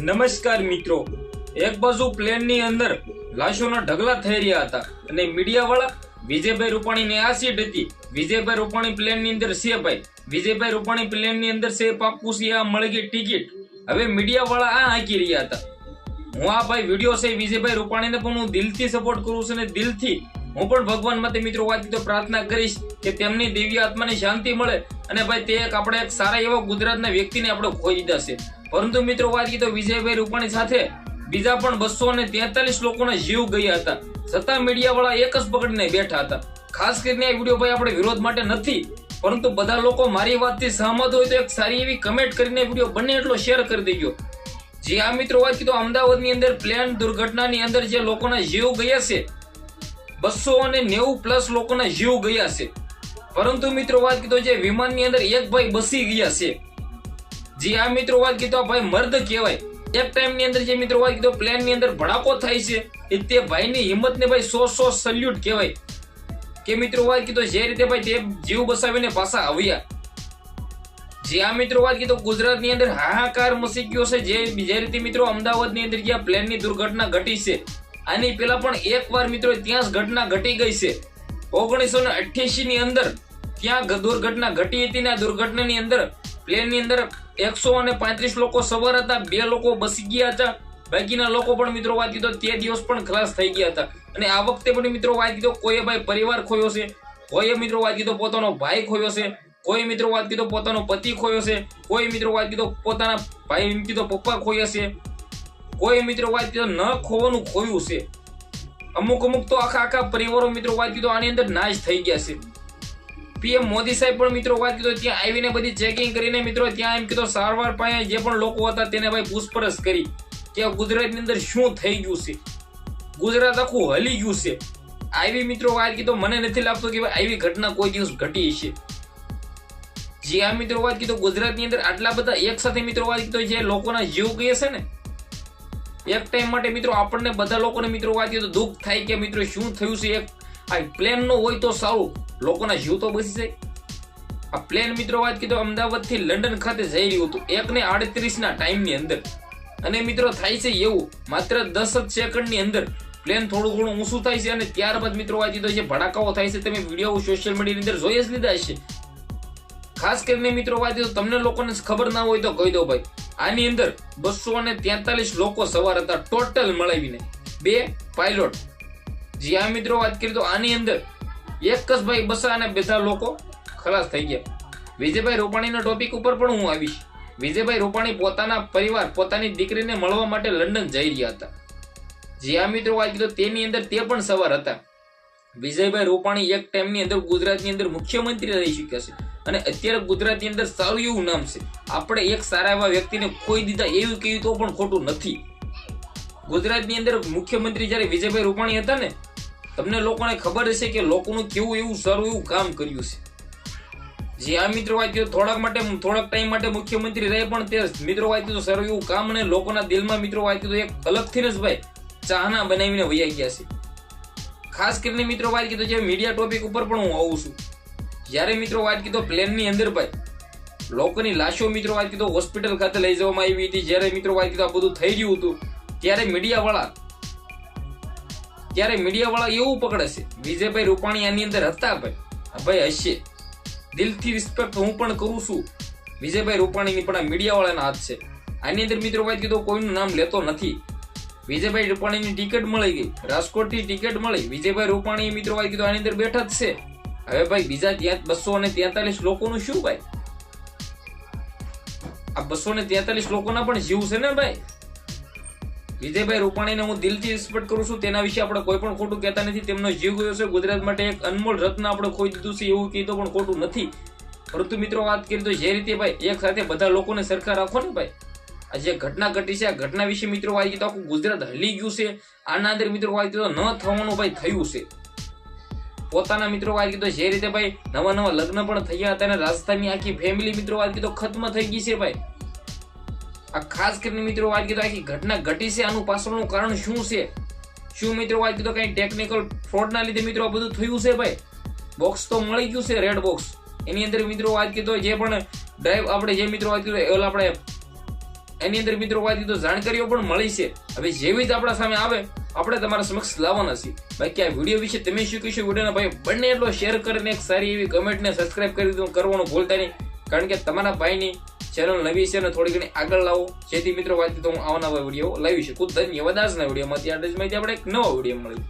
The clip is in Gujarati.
નમસ્કાર મિત્રો, એક બાજુ પ્લેનની અંદર લાશોના ઢગલા થઈ રહ્યા હતા અને મીડિયાવાળા વિજયભાઈ રૂપાણીની આ સીટ હતી. વિજયભાઈ રૂપાણી પ્લેનની અંદર છે ભાઈ, વિજયભાઈ રૂપાણી પ્લેનની અંદર છે, પાક્કું છે, આ મળી ગઈ ટિકિટ. હવે મીડિયાવાળા આ હાંકી રહ્યા હતા. હું આ ભાઈ વિડીયો છે વિજયભાઈ રૂપાણીને પણ હું દિલથી સપોર્ટ કરું છું અને દિલથી હું પણ ભગવાન માટે મિત્રો વાત તો પ્રાર્થના કરીશ કે તેમની દિવ્ય આત્માને શાંતિ મળે. અને ભાઈ તે આપણે એક સારા એવા ગુજરાતના વ્યક્તિને આપણે ખોઈ દીધા છે. પરંતુ મિત્રો વાત તો વિજયભાઈ રૂપાણી સાથે બીજા પણ 243 લોકોના જીવ ગયા હતા, છતાં મીડિયા વાળા એક જ પકડીને બેઠા હતા. ખાસ કરીને આ વિડીયો ભાઈ આપણે વિરોધ માટે નથી, પરંતુ બધા લોકો મારી વાતથી સહમત હોય તો એક સારી એવી કમેન્ટ કરીને વિડીયો બને એટલો શેર કરી દેજો. જી આ મિત્રો વાત કીધું, અમદાવાદની અંદર પ્લેન દુર્ઘટનાની અંદર જે લોકોના જીવ ગયા છે, 290+ લોકોના જીવ ગયા છે. પરંતુ મિત્રો વાત કીધું જે વિમાનની અંદર એક ભાઈ બસી ગયા છે. જી આ મિત્રો વાત કીધું ભાઈ મર્દ કહેવાય. એક ટાઈમ ની અંદર જે મિત્રો વાત કીધું પ્લેન ની અંદર ભડાકો થાય છે, એ તે ભાઈની હિંમત ને ભાઈ 100 સલ્યુટ કહેવાય. કે મિત્રો વાત કીધું જે રીતે ભાઈ તે જીવ બસાવીને પાછા આવ્યા. જે આ મિત્રો વાત કીધું ગુજરાતની અંદર હાહાકાર મચી ગયો છે. જે રીતે મિત્રો અમદાવાદની અંદર જ્યાં પ્લેન ની દુર્ઘટના ઘટી છે, આની પેલા પણ એકવાર મિત્રો ત્યાં જ ઘટના ઘટી ગઈ છે. 1988 ની અંદર ત્યાં દુર્ઘટના ઘટી હતી. આ દુર્ઘટનાની અંદર પ્લેન ની અંદર 135 લોકો સવાર હતા, 2 લોકો બસી ગયા હતા. બાકીના લોકો પણ મિત્રો વાત કીધો તે દિવસ પણ ખલાસ થઈ ગયા હતા. અને આ વખતે પણ મિત્રો વાત કીધો કોઈએ ભાઈ પરિવાર ખોયો છે, કોઈએ મિત્રો વાત કીધો પોતાનો ભાઈ ખોયો છે, કોઈ મિત્રો વાત કીધો પોતાનો પતિ ખોયો છે, કોઈ મિત્રો વાત કીધો પોતાના ભાઈ કીધો પપ્પા ખોયા છે, કોઈ મિત્રો વાત કીધો ન ખોવાનું ખોયું છે. અમુક તો આખા પરિવારો મિત્રો વાત કીધો આની અંદર નાશ થઈ ગયા છે. પીએમ મોદી સાહેબ પણ મિત્રો વાત કીધો ત્યાં આવીને બધી ચેકિંગ કરીને મિત્રો ત્યાં એમ કીધો સારવાર પાસે જે પણ લોકો હતા તેને ભાઈ પૂછપરછ કરી કે ગુજરાતની અંદર શું થઈ ગયું છે, ગુજરાત આખું હલી ગયું છે. આવી મિત્રો વાત કીધો મને નથી લાગતું કે ભાઈ આવી ઘટના કોઈ દિવસ ઘટી છે. જે આ મિત્રો વાત કીધો ગુજરાતની અંદર આટલા બધા એક સાથે મિત્રો વાત કીધો જે લોકોના જીવ ગયા છે ને, એક ટાઈમ માટે મિત્રો આપણને બધા લોકોને મિત્રો વાત કીધો દુઃખ થાય કે મિત્રો શું થયું છે. એક આ પ્લેન નો હોય તો સારું, લોકોના જીવ તો બચી જાય. આ પ્લેન મિત્રો વાત કીધો અમદાવાદ થી લંડન ખાતે જઈ રહ્યું હતું 1:38 ના ટાઈમ ની અંદર. અને મિત્રો થાય છે એવું માત્ર 10 સેકન્ડ ની અંદર પ્લેન થોડું ઘણું ઊંચું થાય છે અને ત્યારબાદ મિત્રો વાત કીધો જે ભડાકાઓ થાય છે તમે વિડીયો સોશિયલ મીડિયા ની અંદર જોઈ જ લીધા છે. ખાસ કરીને મિત્રો વાત કીધો તમને લોકોને ખબર ના હોય તો કહી દો ભાઈ, આની અંદર 243 લોકો સવાર હતા ટોટલ મળાવીને, 2 પાયલોટ. જે આ મિત્રો વાત કરી તો આની અંદર એક જ ભાઈ બસા અને બધા લોકો ખલાસ થઈ ગયા. વિજયભાઈ રૂપાણીના ટોપિક ઉપર પણ હું આવીશ. વિજયભાઈ રૂપાણી પોતાના પરિવાર પોતાની દીકરીને મળવા માટે લંડન જઈ રહ્યા હતા. જે આ મિત્રો વાત કીધો તેની અંદર તે પણ સવાર હતા. વિજયભાઈ રૂપાણી એક ટાઈમ ની અંદર ગુજરાતની અંદર મુખ્યમંત્રી રહી ચુક્યા છે અને અત્યારે ગુજરાતની અંદર સારું એવું નામ છે. આપણે એક સારા એવા વ્યક્તિને ખોઈ દીધા એવું કહ્યું તો પણ ખોટું નથી. ગુજરાતની અંદર મુખ્યમંત્રી જયારે વિજયભાઈ રૂપાણી હતા ને, તમને લોકોને ખબર હશે કે લોકોનું કેવું એવું સારું એવું કામ કર્યું છે. જે આ મિત્રો વાત કીધું થોડાક ટાઈમ માટે મુખ્યમંત્રી રહે પણ તે મિત્રો વાત કીધું સારું એવું કામ અને લોકોના દિલમાં મિત્રો વાત કીધું એક અલગથી જ ભાઈ ચાહના બનાવીને વૈયા ગયા છે. ખાસ કરીને મિત્રો વાત કીધું જે મીડિયા ટોપિક ઉપર પણ હું આવું છું. જયારે મિત્રો વાત કીધો પ્લેન ની અંદર ભાઈ લોકોની લાશો મિત્રો વાત કીધો હોસ્પિટલ ખાતે લઈ જવામાં આવી હતી. જયારે મિત્રો વાત કીધું આ બધું થઈ રહ્યું હતું ત્યારે મીડિયા વાળા એવું પકડે છે વિજયભાઈ રૂપાણી આની અંદર હતા ભાઈ હશે. દિલથી રિસ્પેક્ટ હું પણ કરું છું વિજયભાઈ રૂપાણીની, પણ આ મીડિયા વાળાના હાથ છે. આની અંદર મિત્રો વાત કીધો કોઈનું નામ લેતો નથી. વિજયભાઈ રૂપાણીની ટિકિટ મળી ગઈ, રાજકોટથી ટિકિટ મળી, વિજયભાઈ રૂપાણી મિત્રો વાત કીધું આની અંદર બેઠા જ છે. હવે ભાઈ બીજા 243 લોકોનું શું ભાઈ? આ 243 લોકોના પણ જીવ છે ને ભાઈ. વિજયભાઈ રૂપાણીને હું દિલથી રિસ્પેક્ટ કરું છું, તેના વિશે આપણે કોઈ પણ ખોટું કહેતા નથી. તેમનો જીવ ગયો છે, ગુજરાત માટે એક અનમોલ રત્ન આપણે ખોઈ દીધું છે એવું કીધું પણ ખોટું નથી. પરંતુ મિત્રો વાત કરી તો જે રીતે ભાઈ એક સાથે બધા લોકોને સરખા રાખો ને ભાઈ. આ જે ઘટના ઘટી છે આ ઘટના વિશે મિત્રો વાત કીધું આખું ગુજરાત હલી ગયું છે. આના અંદર મિત્રો વાત કીધું ન થવાનું ભાઈ થયું છે. પોતાના મિત્રો વાત કીધું જે રીતે ભાઈ નવા લગ્ન પણ થયા હતા અને રાજસ્થાનની આખી ફેમિલી મિત્રો વાત કીધું ખત્મ થઈ ગઈ છે ભાઈ. આ ખાસ કરીને મિત્રો વાત કીધું આખી ઘટના ઘટી છે, આનું પાછળનું કારણ શું છે? શું મિત્રો વાત કીધું કઈ ટેકનિકલ ફ્રોડ ના લીધે મિત્રો આ બધું થયું છે ભાઈ? બોક્સ તો મળી ગયું છે, રેડ બોક્સ. એની અંદર મિત્રો વાત કીધું જે પણ ડ્રાઈવ આપણે જે મિત્રો વાત કીધું આપણે એની અંદર મિત્રો વાત કીધું જાણકારીઓ પણ મળી છે. હવે જેવી જ આપણા સામે આવે આપણે તમારા સમક્ષ લાવવાના છીએ. બાકી આ વિડીયો વિશે તમે શું કહેશો વિડીયોના ભાઈ બંને એટલો શેર કરીને એક સારી એવી કમેન્ટ ને સબસ્ક્રાઇબ કરી દો કરવાનું ભૂલતા નહીં, કારણ કે તમારા ભાઈની ચેનલ નવી છે ને થોડી ઘણી આગળ લાવો, જેથી મિત્રો વાત કીધું હું આવા નવા વિડીયો લાવી શકું. ધન્યવાદ. આજના વિડીયોમાં ત્યાં જ આપણે એક નવો વિડીયો મળી.